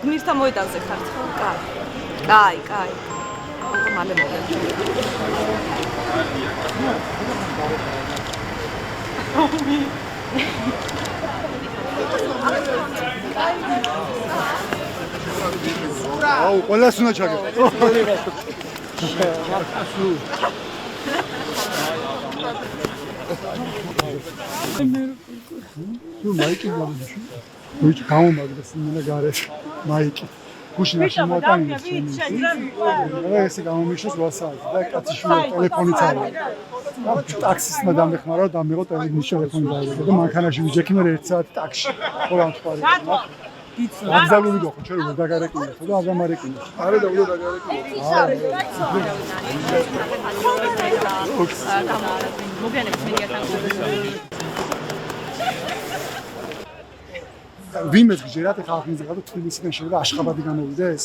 გმირთა მოედანზე ხართ ხო? კაი. მალე მოვიდეთ. აუ, ყველას უნდა ჩაგე. ნუ მაიკი გამოდიში. ვიჩ გამომაგდეს იმენა გარეთ მაიკი. გუშინაში მოტანილი. ესე გამომიშოს 8 საათი და კაციშვილი ტელეფონით არის. ტაქსისტმა დამეხმარა და მიღო ტელეფონი დაიღო და მანქანაში ვიჯექიმე 1 საათი ტაქსში. ხო რა თქვა. აბზალული გახო, ჩვენ ვერ დაგარეკინე ხო და აღამარეკინე. არა და უნდა დაგარეკინე. მოგვიანებით მედიათან ვინმეს გჯერათ ეხლა ხინზე გადო თბილისიდან შეიძლება აშხაბადი გამოვიდეს?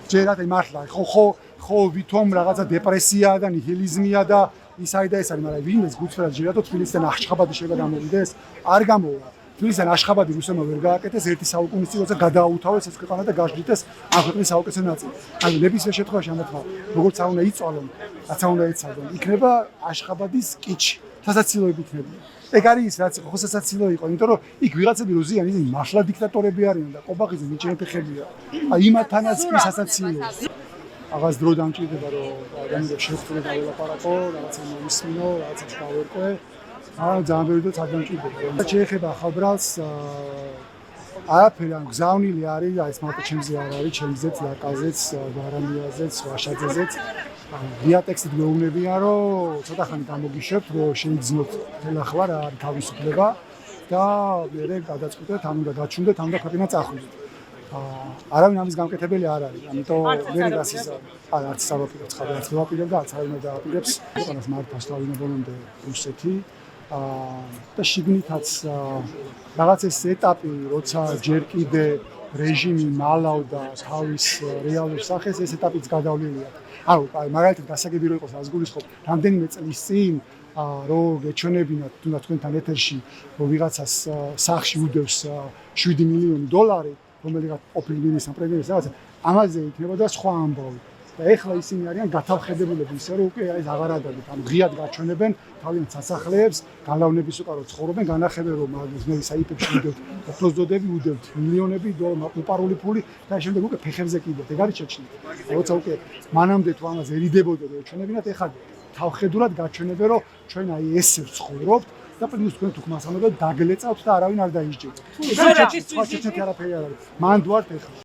ჯერათ მართლა ხო ვითომ რაღაცა დეპრესია და ნიჰილიზმია და ისაი და ეს არის, მაგრამ ვინმეს გუცხრათ ჯერათო თბილისიდან აშხაბადი შეიძლება გამოვიდეს? არ გამოვა. თბილისიდან აშხაბადი რუსებმა ვერ გააკეთეს ერთი საუკუნის წინ, როცა გადააუთავეს ეს ქვეყანა და გაჟდიტეს ამ ქვეყნის საუკეთესო ნაწილი. ანუ ნებისმიერ შემთხვევაში ამათმა როგორც უნდა იწვალონ, რაც უნდა ეცადონ, იქნება აშხაბადის კიჩი. სასაცილოები იქნება. ეგ არის ის რაც ხო სასაცილო იყო, იმიტომ რომ იქ ვიღაცები რუსიან ისინი მართლა დიქტატორები არიან და ყობაღიძე მიჭერფეხებია. აი იმათანაც კი სასაცილოა. აღას დრო დამჭირდება რომ ადამიანებს შევხვდე და ველაპარაკო, რაღაცა მისმინო, რაღაცა გავერკვე. ძალიან ბევრი და წაგამჭირდება. და შეეხება ხალბრალს არაფერი ან გზავნილი არის, აი ეს მარტო ჩემზე არ არის, ჩემზეც, ლაკაზეც, ვარამიაზეც, ვაშაძეზეც. ღია ტექსტით გვეუბნებიან, რომ ცოტა ხანი გამოგიშებთ, რომ შეიგრძნოთ ხელახლა რა არის თავისუფლება და მერე გადაწყვეტეთ, ან უნდა გაჩვენდეთ, ან და ქვეყანა წახვიდეთ. არავინ ამის გამკეთებელი არ არის, ამიტომ მერე გასიზა არც სავაპირო ცხადი, არც ვაპირებ და არც არავინ არ დააპირებს. ქვეყანას მართავს თავიდან ბოლომდე რუსეთი. და შიგნითაც რაღაც ეს ეტაპი, როცა ჯერ კიდე რეჟიმი მალავდა თავის რეალურ სახეს, ეს ეტაპიც გადავლილია. ანუ მაგალითად გასაგები რო იყოს ას გულისხმობ, რამდენიმე წლის წინ რომ გეჩვენებინათ თუნდაც თქვენთან ეთერში, რომ ვიღაცას სახში უდევს 7 მილიონი დოლარი, რომელიღაც ყოფილი მინისტრ პრემიერის რაღაცა, ამაზე იქნებოდა სხვა ამბავი. და ეხლა ისინი არიან გათავხედებულები ისე რომ უკვე ეს აღარ ადაგეთ, ანუ ღიად გაჩვენებენ თავიანთ სასახლეებს, განლავნების უკარო ცხოვრობენ, განახებენ რომ მე საიტებში უდევთ, ოქროსდოდები უდევთ, მილიონები უპარული ფული და შემდეგ უკვე ფეხებზე კიდევ, ეგ არის შეჩნით. როცა უკვე მანამდე თუ ამაზე ერიდებოდნენ ეჩვენებინათ, ეხლა თავხედურად გაჩვენებენ რომ ჩვენ აი ესე ვცხოვრობთ და პლუს თქვენ თუ ხმასამებად დაგლეწავთ და არავინ არ დაიჯერეთ. ეს არის სხვა შეჩეთი არაფერი არ არის. მანდ ვართ ეხლა